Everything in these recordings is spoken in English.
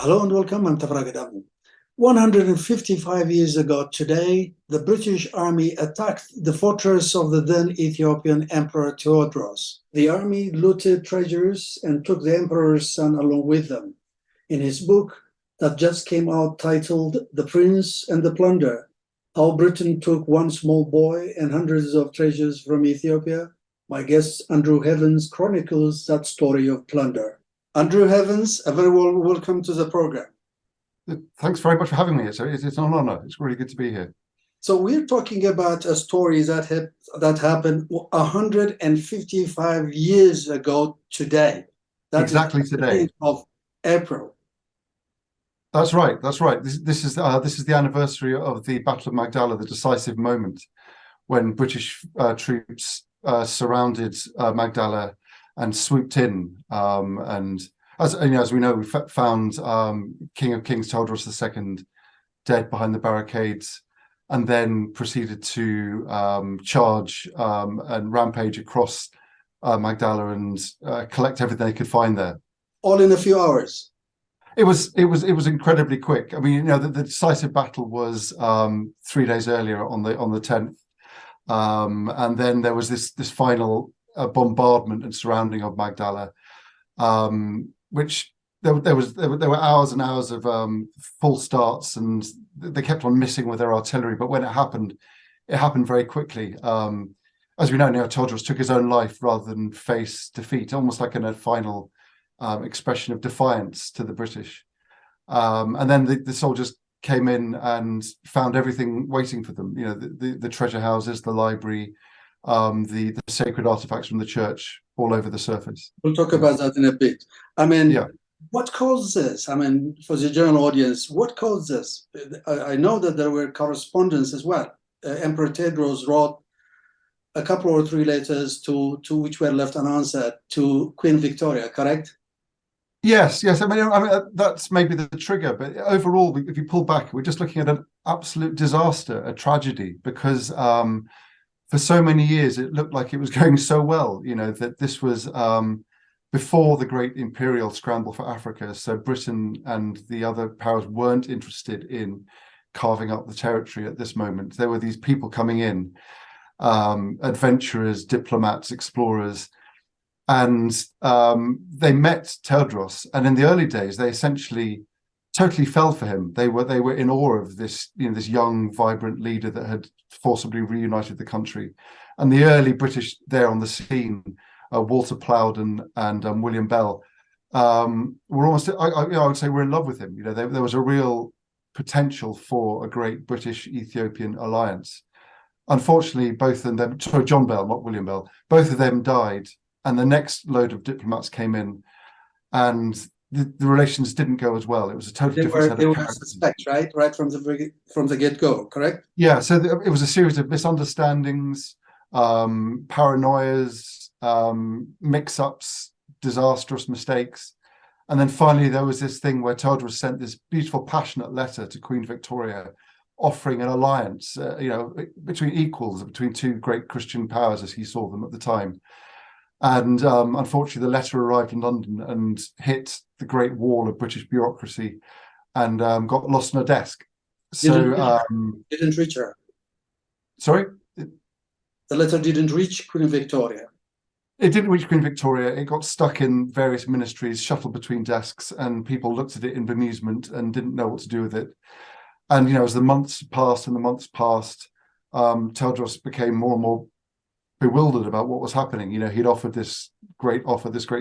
Hello and welcome. I'm Tafarag Adamu. 155 years ago today, the British army attacked the fortress of the then Ethiopian Emperor Theodros. The army looted treasures and took the emperor's son along with them. In his book that just came out titled The Prince and the Plunder, How Britain Took One Small Boy and Hundreds of Treasures from Ethiopia, my guest Andrew Heavens chronicles that story of plunder. Andrew Heavens, a very warm welcome to the program. Thanks very much for having me. It's an honor. It's really good to be here. So we're talking about a story that happened 155 years ago today. Exactly today. Of April. That's right. That's right. This is the anniversary of the Battle of Mekdela, the decisive moment when British troops surrounded Mekdela and swooped in, and as we know, we found King of Kings Theodros II dead behind the barricades, and then proceeded to charge and rampage across Mekdela and collect everything they could find there. All in a few hours. It was incredibly quick. I mean, the decisive battle was 3 days earlier on the 10th, and then there was this final bombardment and surrounding of Mekdela, which there were hours and hours of false starts, and they kept on missing with their artillery. But when it happened very quickly. As we know now, Theodros took his own life rather than face defeat, almost like in a final expression of defiance to the British. And then the soldiers came in and found everything waiting for them. The treasure houses, the library, the sacred artifacts from the church all over the surface. We'll talk about that in a bit. I mean, yeah. What caused this? I mean, for the general audience, what caused this? I know that there were correspondence as well. Emperor Tewodros wrote a couple or three letters to which were left unanswered to Queen Victoria, correct? Yes. I mean, that's maybe the trigger, but overall, if you pull back, we're just looking at an absolute disaster, a tragedy, because for so many years it looked like it was going so well. That this was before the great imperial scramble for Africa. So Britain and the other powers weren't interested in carving up the territory at this moment. There were these people coming in, adventurers, diplomats, explorers, and they met Tewodros. And in the early days, they essentially totally fell for him. They were in awe of this, this young, vibrant leader that had forcibly reunited the country. And the early British there on the scene, Walter Plowden and William Bell, were almost, I would say, we're in love with him. There was a real potential for a great British-Ethiopian alliance. Unfortunately, both of them, sorry, John Bell, not William Bell, both of them died, and the next load of diplomats came in, and the relations didn't go as well. It was a totally different set of characters. They were suspect, right from the get-go, correct? Yeah, so it was a series of misunderstandings, paranoias, mix-ups, disastrous mistakes. And then finally there was this thing where Tewodros sent this beautiful, passionate letter to Queen Victoria offering an alliance, between equals, between two great Christian powers as he saw them at the time. And unfortunately, the letter arrived in London and hit the great wall of British bureaucracy and got lost in a desk. So didn't reach her. Sorry? The letter didn't reach Queen Victoria. It didn't reach Queen Victoria. It got stuck in various ministries, shuttled between desks, and people looked at it in bemusement and didn't know what to do with it. And, as the months passed, Tewodros became more and more bewildered about what was happening. He'd offered this great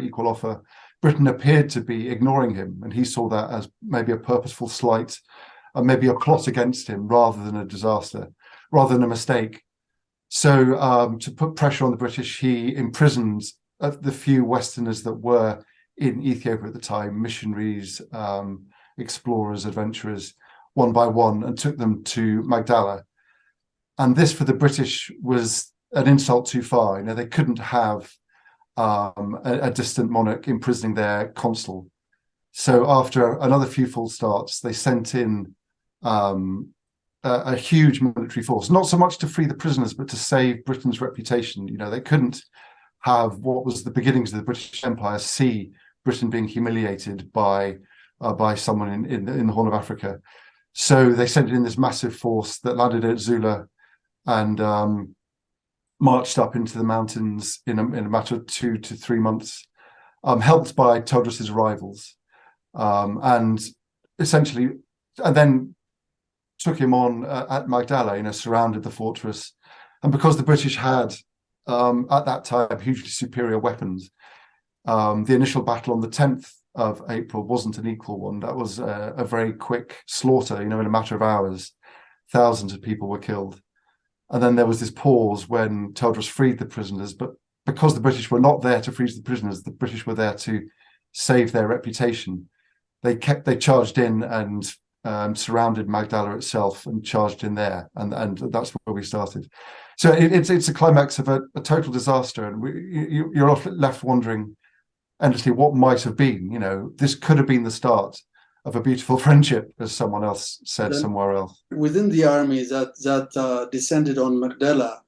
equal offer. Britain appeared to be ignoring him, and he saw that as maybe a purposeful slight, maybe a plot against him rather than a disaster, rather than a mistake. So to put pressure on the British, he imprisoned the few Westerners that were in Ethiopia at the time, missionaries, explorers, adventurers, one by one, and took them to Mekdela. And this, for the British, was an insult too far. They couldn't have a distant monarch imprisoning their consul. So after another few false starts, they sent in a huge military force, not so much to free the prisoners, but to save Britain's reputation. They couldn't have what was the beginnings of the British Empire see Britain being humiliated by by someone in the Horn of Africa. So they sent in this massive force that landed at Zula and marched up into the mountains in a matter of 2 to 3 months, helped by Tewodros's rivals, and essentially, and then took him on at Mekdela, surrounded the fortress. And because the British had, at that time, hugely superior weapons, the initial battle on the 10th of April wasn't an equal one. That was a very quick slaughter, in a matter of hours. Thousands of people were killed. And then there was this pause when Tewodros freed the prisoners, but because the British were not there to free the prisoners, the British were there to save their reputation. They charged in and surrounded Mekdela itself and charged in there, and that's where we started. So it's a climax of a total disaster, and you're often left wondering endlessly what might have been. This could have been the start of a beautiful friendship, as someone else said somewhere else. Within the army that descended on Mekdela,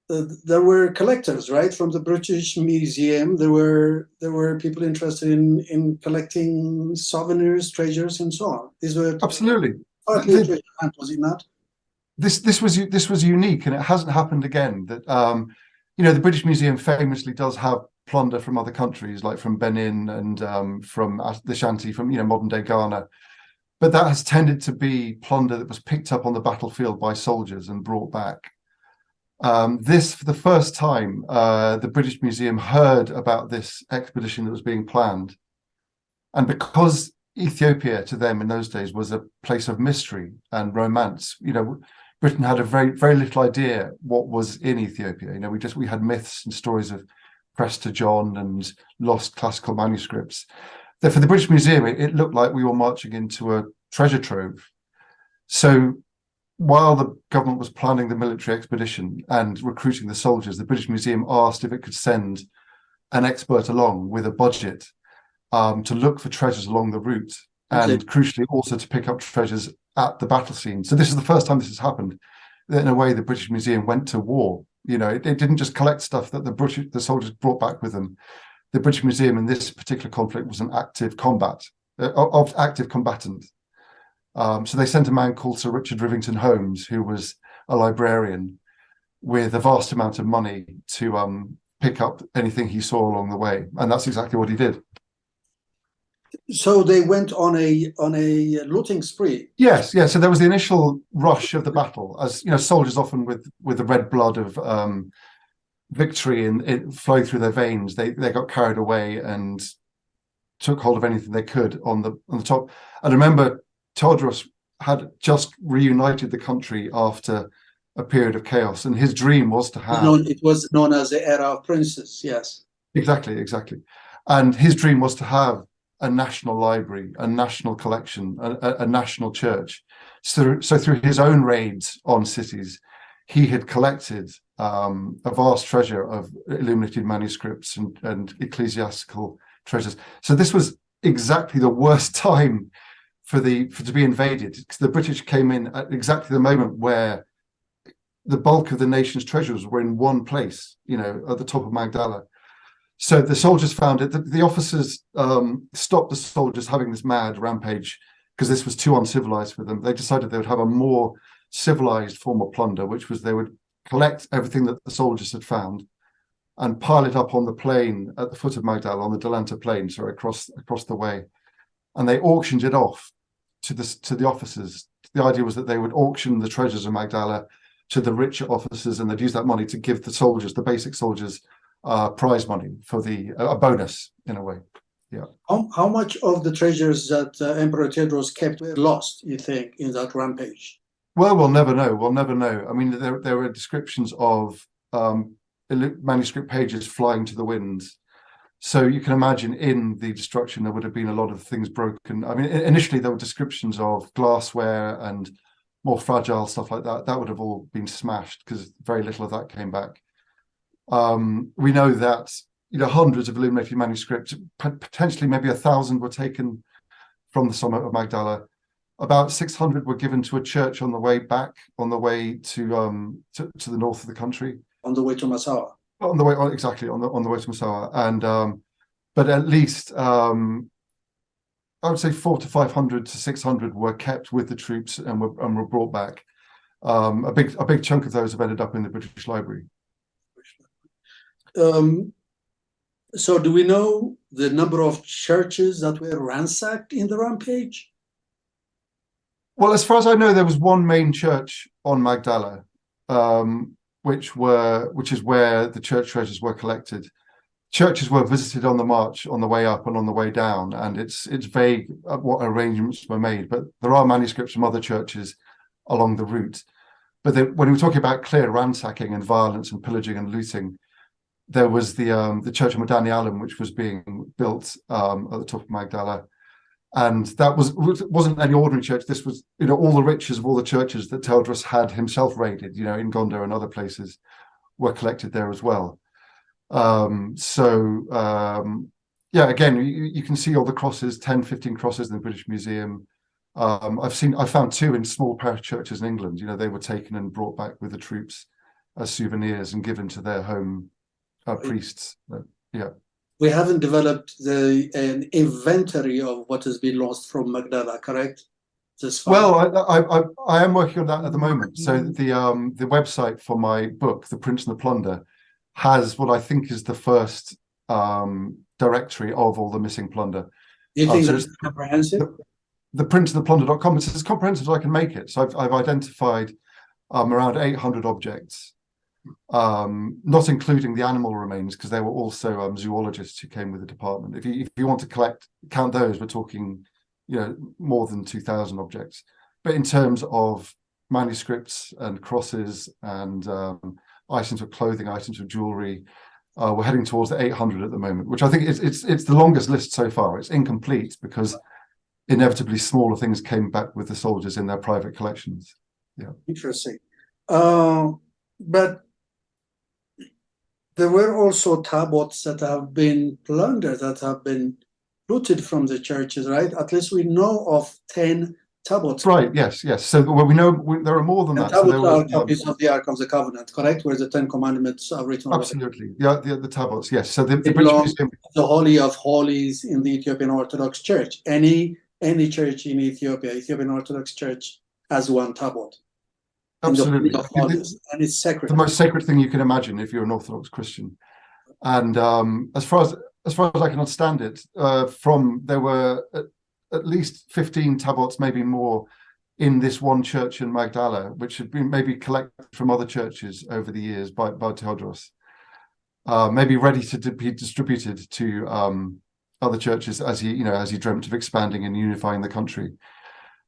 there were collectors, right, from the British Museum. There were people interested in collecting souvenirs, treasures, and so on. These were absolutely partly a treasure hunt, was it not? This was unique, and it hasn't happened again. That the British Museum famously does have plunder from other countries, like from Benin and from the Ashanti, from modern day Ghana. But that has tended to be plunder that was picked up on the battlefield by soldiers and brought back. This, for the first time, the British Museum heard about this expedition that was being planned. And because Ethiopia to them in those days was a place of mystery and romance, Britain had a very, very little idea what was in Ethiopia. We had myths and stories of Prester John and lost classical manuscripts. That for the British Museum, it looked like we were marching into a treasure trove. So while the government was planning the military expedition and recruiting the soldiers, the British Museum asked if it could send an expert along with a budget to look for treasures along the route, and crucially also to pick up treasures at the battle scene. So this is the first time this has happened. In a way, the British Museum went to war. It didn't just collect stuff that the soldiers brought back with them. The British Museum in this particular conflict was an active combatant. So they sent a man called Sir Richard Rivington Holmes, who was a librarian, with a vast amount of money to pick up anything he saw along the way, and that's exactly what he did. So they went on a looting spree. Yes. So there was the initial rush of the battle, as soldiers often with the red blood of victory and it flowing through their veins. They got carried away and took hold of anything they could on the top. And remember, Tewodros had just reunited the country after a period of chaos, and his dream was to have. It was known as the era of princes. Yes. Exactly. And his dream was to have a national library, a national collection, a national church. So through his own raids on cities, he had collected a vast treasure of illuminated manuscripts and ecclesiastical treasures. So this was exactly the worst time to be invaded. The British came in at exactly the moment where the bulk of the nation's treasures were in one place, at the top of Mekdela. So the soldiers found it. The officers stopped the soldiers having this mad rampage because this was too uncivilized for them. They decided they would have a more civilized form of plunder, which was they would collect everything that the soldiers had found and pile it up on the plain at the foot of Mekdela, on the Delanta plain, so across the way. And they auctioned it off to the officers. The idea was that they would auction the treasures of Mekdela to the richer officers, and they'd use that money to give the soldiers, the basic soldiers, prize money for a bonus in a way. Yeah. How much of the treasures that Emperor Tewodros kept were lost, you think, in that rampage? Well, we'll never know. I mean, there were descriptions of manuscript pages flying to the winds. So you can imagine in the destruction there would have been a lot of things broken. I mean, initially there were descriptions of glassware and more fragile stuff like that. That would have all been smashed because very little of that came back. We know that hundreds of illuminated manuscripts, potentially maybe 1,000, were taken from the summit of Mekdela. About 600 were given to a church on the way back, on the way to the north of the country, on the way to Massawa. On the way to Massawa, and but at least I would say 400 to 500 to 600 were kept with the troops and were brought back. A big chunk of those have ended up in the British Library. So do we know the number of churches that were ransacked in the rampage? Well, as far as I know, there was one main church on Mekdela, which is where the church treasures were collected. Churches were visited on the march, on the way up and on the way down, and it's vague what arrangements were made, but there are manuscripts from other churches along the route. But when we're talking about clear ransacking and violence and pillaging and looting, there was the Church of Madani Alam, which was being built at the top of Mekdela. And that wasn't any ordinary church. This was, all the riches of all the churches that Tewodros had himself raided, in Gondar and other places, were collected there as well. Again, you can see all the crosses, 10, 15 crosses in the British Museum. I found 2 in small parish churches in England. They were taken and brought back with the troops as souvenirs and given to their home priests. We haven't developed an inventory of what has been lost from Mekdela, correct? Well, I am working on that at the moment. So the website for my book, The Prince and the Plunder, has what I think is the first directory of all the missing plunder. Do you think it's comprehensive? The princeandtheplunder.com. It's as comprehensive as I can make it. So I've identified around 800 objects, not including the animal remains, because there were also zoologists who came with the department. If you want to count those, we're talking more than 2,000 objects. But in terms of manuscripts and crosses and items of clothing, items of jewelry, we're heading towards the 800 at the moment, which I think it's the longest list so far. It's incomplete because inevitably smaller things came back with the soldiers in their private collections. Yeah, interesting. But there were also tabots that have been plundered, that have been looted from the churches, right? At least we know of 10 tabots. Right, yes. So we know there are more than that. Tabots So are copies of the Ark of the Covenant, correct? Where the 10 Commandments are written. Absolutely, the tabots, yes. So the British Museum, the Holy of Holies in the Ethiopian Orthodox Church. Any church in Ethiopia, Ethiopian Orthodox Church, has one tabot. Absolutely, and it's sacred. The most sacred thing you can imagine if you're an Orthodox Christian. And as far as I can understand it, there were at least 15 tabots, maybe more, in this one church in Mekdela, which had been maybe collected from other churches over the years by Tewodros, maybe ready to be distributed to other churches as he dreamt of expanding and unifying the country.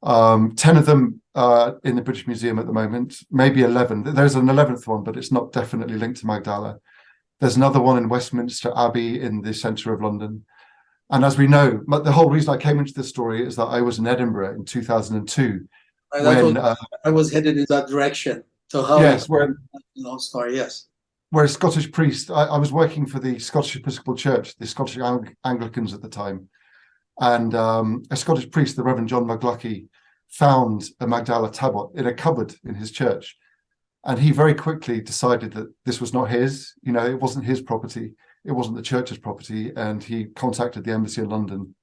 10 of them in the British Museum at the moment, maybe 11. There's an 11th one, but it's not definitely linked to Mekdela. There's another one in Westminster Abbey in the centre of London. And as we know, the whole reason I came into this story is that I was in Edinburgh in 2002. I was headed in that direction. So how? Yes, long story. Yes. Where a Scottish priest, I was working for the Scottish Episcopal Church, the Scottish Anglicans at the time, and a Scottish priest, the Reverend John McGluckie, found a Mekdela tabot in a cupboard in his church, and he very quickly decided that this was not his. It wasn't his property. It wasn't the church's property, and he contacted the embassy in London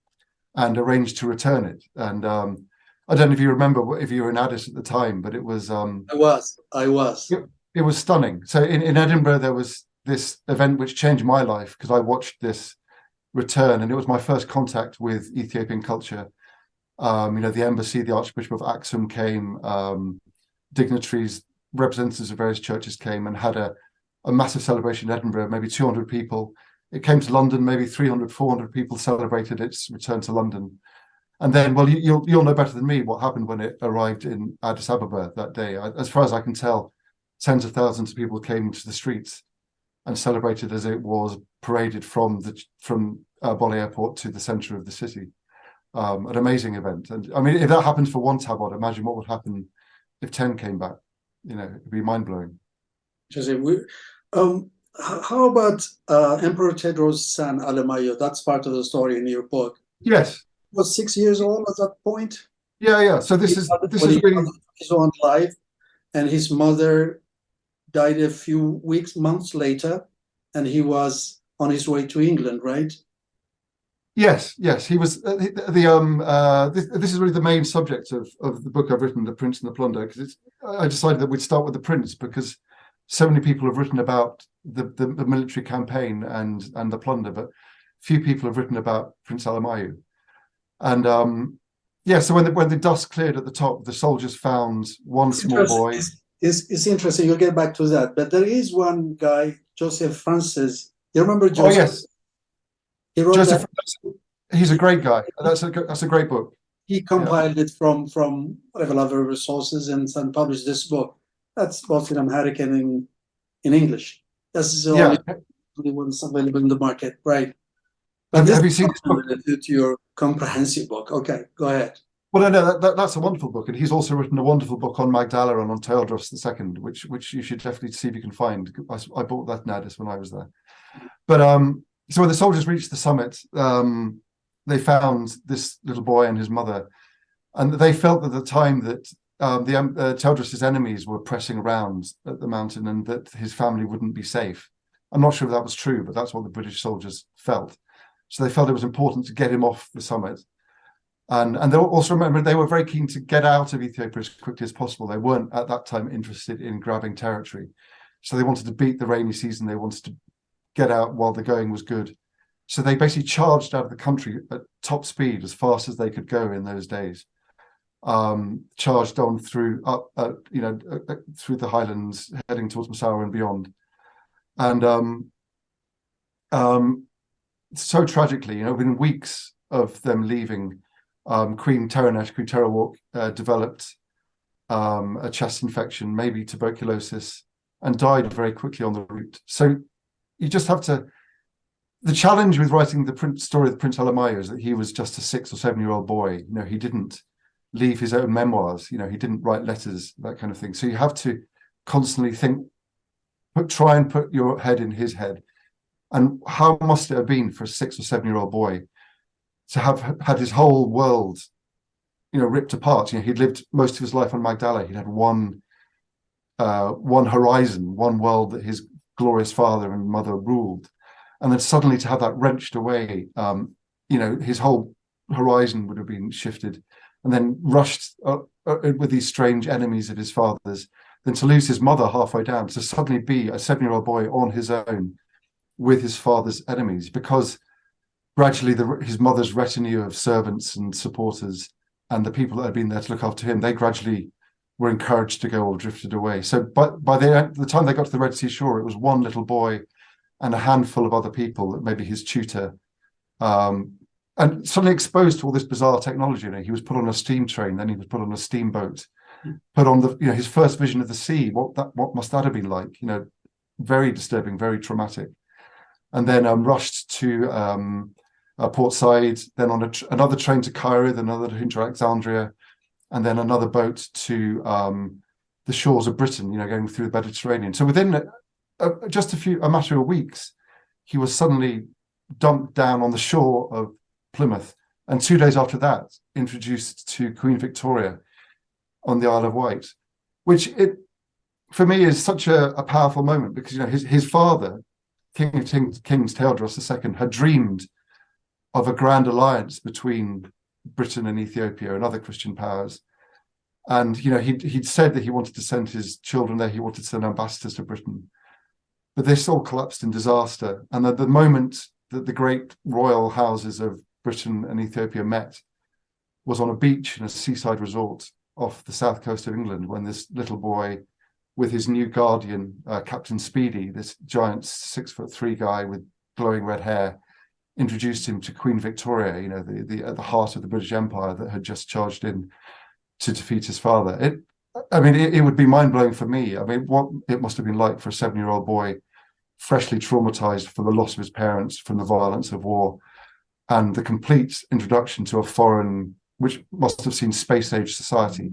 and arranged to return it. And I don't know if you remember, if you were in Addis at the time, but it was. I was. It was stunning. So in Edinburgh, there was this event which changed my life because I watched this return, and it was my first contact with Ethiopian culture. The embassy, the Archbishop of Aksum came, dignitaries, representatives of various churches came and had a massive celebration in Edinburgh, maybe 200 people. It came to London, maybe 300, 400 people celebrated its return to London. And then, well, you'll know better than me what happened when it arrived in Addis Ababa that day. As far as I can tell, tens of thousands of people came to the streets and celebrated as it was paraded from Bole Airport to the centre of the city. An amazing event. And I mean, if that happens for one tabot, imagine what would happen if 10 came back. It'd be mind-blowing. How about Emperor Tewodros' son Alemayehu? That's part of the story in your book. Yes. He was 6 years old at that point. Yeah. So this is really his own life, and his mother died a few months later, and he was on his way to England, right? Yes, yes, he was this is really the main subject of the book I've written, The Prince and the Plunder, because I decided that we'd start with the prince because so many people have written about the military campaign and the plunder, but few people have written about Prince Alamayu. And yeah, so when the dust cleared at the top, the soldiers found one small boy. It's interesting. You'll get back to that, but there is one guy, Joseph Francis. You remember Oh Joseph? yes, He wrote Joseph. that. He's a great guy. That's a great book. He compiled it from whatever other resources and published this book. That's both in Amharic and in English. This is the Yeah. only one that's available in the market, right? But Have you seen this book? To your comprehensive book. Okay, go ahead. Well, no, that's a wonderful book, and he's also written a wonderful book on Mekdela and on Teodros II, which you should definitely see if you can find. I bought that Nadis when I was there. But so when the soldiers reached the summit, they found this little boy and his mother, and they felt at the time that Teodros's enemies were pressing around at the mountain, and that his family wouldn't be safe. I'm not sure if that was true, but that's what the British soldiers felt. So they felt it was important to get him off the summit. And they also remember they were very keen to get out of Ethiopia as quickly as possible. They weren't at that time interested in grabbing territory. So they wanted to beat the rainy season. They wanted to get out while the going was good. So they basically charged out of the country at top speed as fast as they could go in those days. Charged on through through the highlands, heading towards Massawa and beyond. And so tragically, within weeks of them leaving, Queen Terawalk developed a chest infection, maybe tuberculosis, and died very quickly on the route. So you just have to. The challenge with writing the story of the Prince Alamayu is that he was just a 6 or 7-year-old boy. He didn't leave his own memoirs. He didn't write letters, that kind of thing. So you have to constantly try and put your head in his head. And how must it have been for a 6 or 7-year-old boy to have had his whole world, ripped apart? He'd lived most of his life on Mekdela. He'd had one horizon, one world that his glorious father and mother ruled. And then suddenly to have that wrenched away, his whole horizon would have been shifted, and then rushed with these strange enemies of his father's, then to lose his mother halfway down, to suddenly be a 7-year-old boy on his own with his father's enemies, because gradually his mother's retinue of servants and supporters and the people that had been there to look after him, they gradually were encouraged to go or drifted away. So by the time they got to the Red Sea shore, it was one little boy and a handful of other people, maybe his tutor, and suddenly exposed to all this bizarre technology. He was put on a steam train, then he was put on a steamboat, put on his first vision of the sea. What must that have been like? Very disturbing, very traumatic. And then rushed to Port Said, then on another train to Cairo, then another train to Alexandria, and then another boat to the shores of Britain, going through the Mediterranean. So within just a matter of weeks, he was suddenly dumped down on the shore of Plymouth, and 2 days after that, introduced to Queen Victoria on the Isle of Wight, which for me is such a powerful moment, because his father, King of Kings Teodros II, had dreamed of a grand alliance between Britain and Ethiopia and other Christian powers. And he'd said that he wanted to send his children there, he wanted to send ambassadors to Britain. But this all collapsed in disaster. And at the moment that the great royal houses of Britain and Ethiopia met was on a beach in a seaside resort off the south coast of England, when this little boy with his new guardian, Captain Speedy, this giant 6'3" guy with glowing red hair, introduced him to Queen Victoria, at the heart of the British Empire that had just charged in to defeat his father. It would be mind-blowing for me. What it must have been like for a 7-year-old boy, freshly traumatized for the loss of his parents, from the violence of war, and the complete introduction to a foreign, which must have seen space-age society.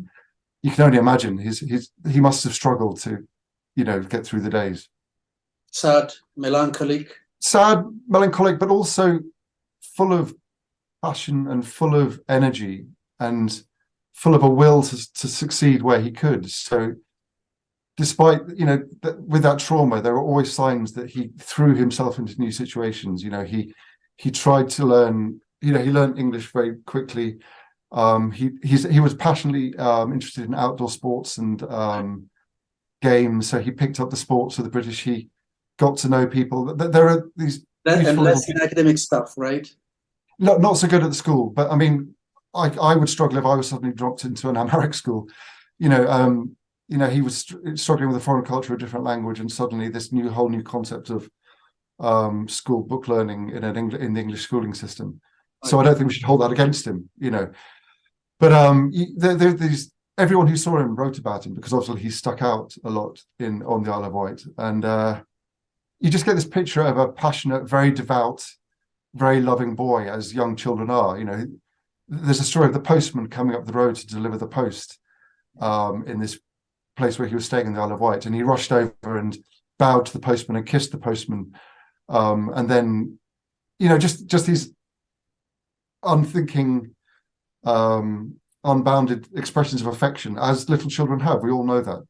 You can only imagine he must have struggled to, get through the days. Sad, melancholic, but also full of passion and full of energy and full of a will to succeed where he could. So despite, with that trauma, there are always signs that he threw himself into new situations. He tried to learn he learned English very quickly. He was passionately interested in outdoor sports and games, so he picked up the sports of the British. He got to know people. There are these And beautiful less little, in academic stuff, right? not so good at the school, but I mean, I would struggle if I was suddenly dropped into an Amharic school. He was struggling with a foreign culture, a different language, and suddenly this whole new concept of school book learning in the English schooling system. So I don't think we should hold that against him, But everyone who saw him wrote about him because obviously he stuck out a lot on the Isle of Wight, and you just get this picture of a passionate, very devout, very loving boy, as young children are. There's a story of the postman coming up the road to deliver the post in this place where he was staying in the Isle of Wight, and he rushed over and bowed to the postman and kissed the postman, and then just these unthinking, unbounded expressions of affection, as little children have. We all know that.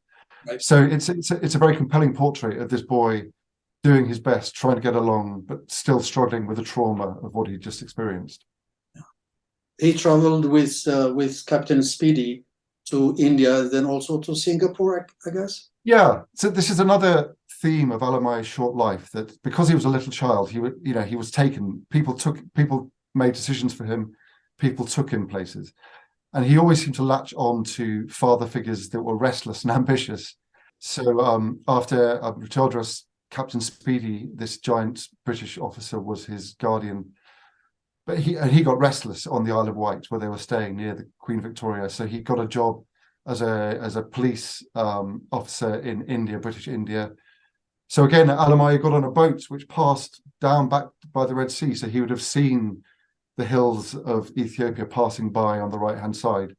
Right. So it's a very compelling portrait of this boy doing his best, trying to get along, but still struggling with the trauma of what he just experienced. He traveled with Captain Speedy to India, then also to Singapore, I guess. Yeah. So this is another theme of Alamai's short life, that because he was a little child, he was taken. People made decisions for him. People took him places, and he always seemed to latch on to father figures that were restless and ambitious. So after Todros, Captain Speedy, this giant British officer, was his guardian. But he got restless on the Isle of Wight, where they were staying near the Queen Victoria. So he got a job as a police officer in India, British India. So again, Alamai got on a boat which passed down back by the Red Sea. So he would have seen the hills of Ethiopia passing by on the right-hand side,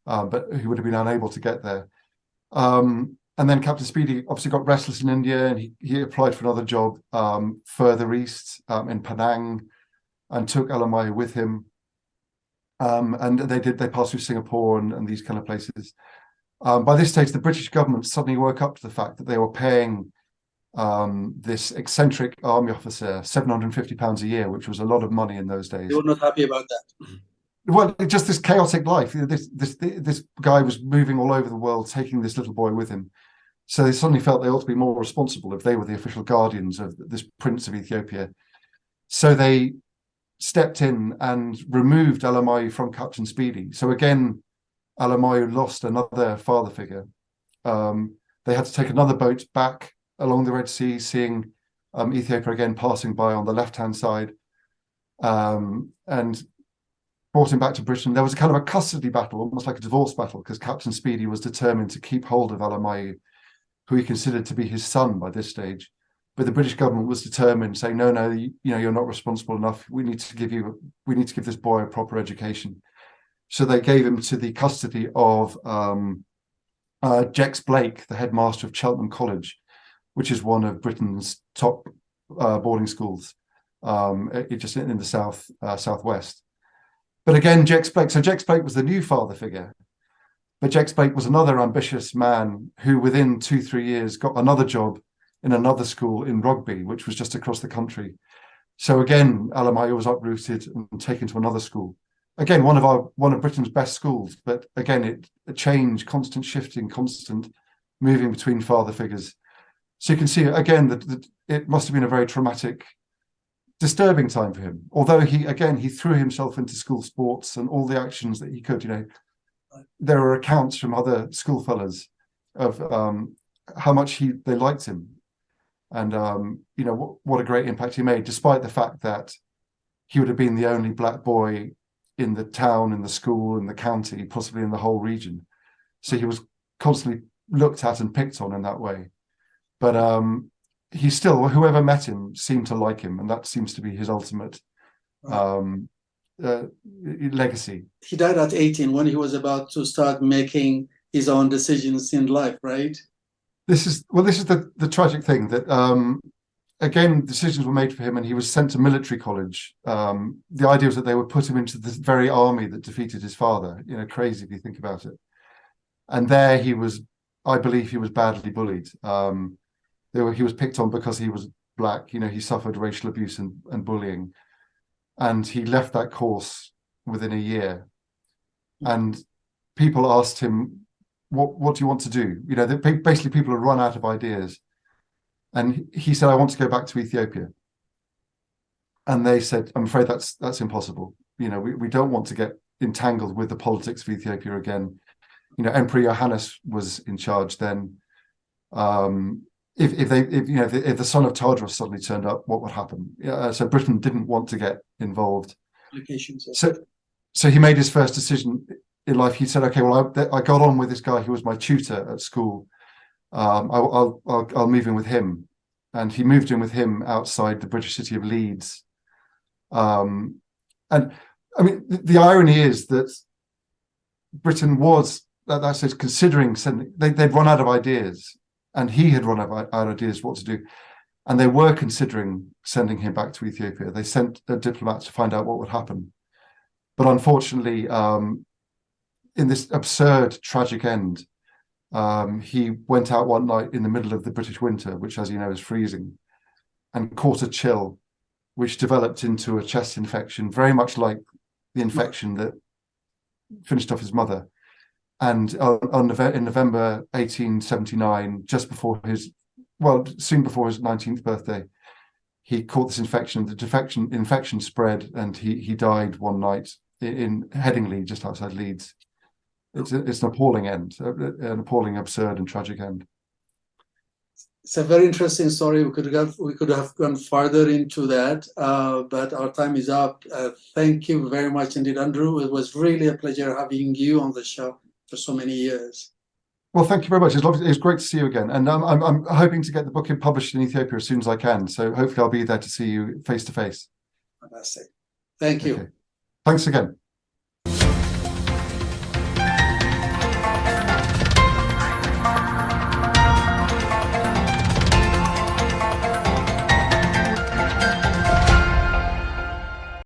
but he would have been unable to get there. And then Captain Speedy obviously got restless in India, and he applied for another job further east in Penang, and took Alamai with him. And they passed through Singapore and these kind of places. By this stage, the British government suddenly woke up to the fact that they were paying this eccentric army officer £750 a year, which was a lot of money in those days. They were not happy about that. Well, just this chaotic life. This guy was moving all over the world, taking this little boy with him. So they suddenly felt they ought to be more responsible if they were the official guardians of this Prince of Ethiopia. So they stepped in and removed Alamai from Captain Speedy. So again, Alamai lost another father figure. They had to take another boat back along the Red Sea, seeing Ethiopia again passing by on the left-hand side, and brought him back to Britain. There was a kind of a custody battle, almost like a divorce battle, because Captain Speedy was determined to keep hold of Alamai, who he considered to be his son by this stage. But the British government was determined, saying, no, you're not responsible enough. We need to give this boy a proper education. So they gave him to the custody of Jex Blake, the headmaster of Cheltenham College, which is one of Britain's top boarding schools, just in the southwest. But again, Jex Blake was the new father figure. But Jex Blake was another ambitious man who, within 2-3 years, got another job in another school in Rugby, which was just across the country. So again, Alamai was uprooted and taken to another school. Again, one of Britain's best schools, but again, a change, constant shifting, constant moving between father figures. So you can see again that it must have been a very traumatic, disturbing time for him. Although he threw himself into school sports and all the actions that he could. There are accounts from other schoolfellows of how much they liked him, and what a great impact he made, despite the fact that he would have been the only black boy in the town, in the school, in the county, possibly in the whole region. So he was constantly looked at and picked on in that way. But he still, whoever met him seemed to like him, and that seems to be his ultimate legacy. He died at 18 when he was about to start making his own decisions in life, right? This is the tragic thing, that again, decisions were made for him and he was sent to military college. The idea was that they would put him into the very army that defeated his father. Crazy if you think about it. And there I believe he was badly bullied. He was picked on because he was black. He suffered racial abuse and bullying. and he left that course within a year. And people asked him, what do you want to do? You know, basically people had run out of ideas. And he said, I want to go back to Ethiopia. And they said, I'm afraid that's impossible. You know, we don't want to get entangled with the politics of Ethiopia again. You know, Emperor Johannes was in charge then. If the son of Tadros suddenly turned up, what would happen? So Britain didn't want to get involved. So he made his first decision in life. He said, okay, well, I got on with this guy who was my tutor at school. I'll move in with him. And he moved in with him outside the British city of Leeds. And I mean, the irony is that Britain was, that says, considering sending, they'd run out of ideas, and he had run out of ideas what to do. And they were considering sending him back to Ethiopia. They sent a diplomat to find out what would happen. But unfortunately, in this absurd, tragic end, he went out one night in the middle of the British winter, which, as you know, is freezing, and caught a chill, which developed into a chest infection, very much like the infection that finished off his mother. And in November 1879, just before soon before his 19th birthday, he caught this infection. The infection spread, and he died one night in Headingley, just outside Leeds. It's an appalling end, an appalling, absurd, and tragic end. It's a very interesting story. We could have gone further into that, but our time is up. Thank you very much indeed, Andrew. It was really a pleasure having you on the show for so many years. Well, thank you very much. It's great to see you again, and I'm hoping to get the book published in Ethiopia as soon as I can. So hopefully I'll be there to see you face to face. Fantastic. Thank you. Okay. Thanks again.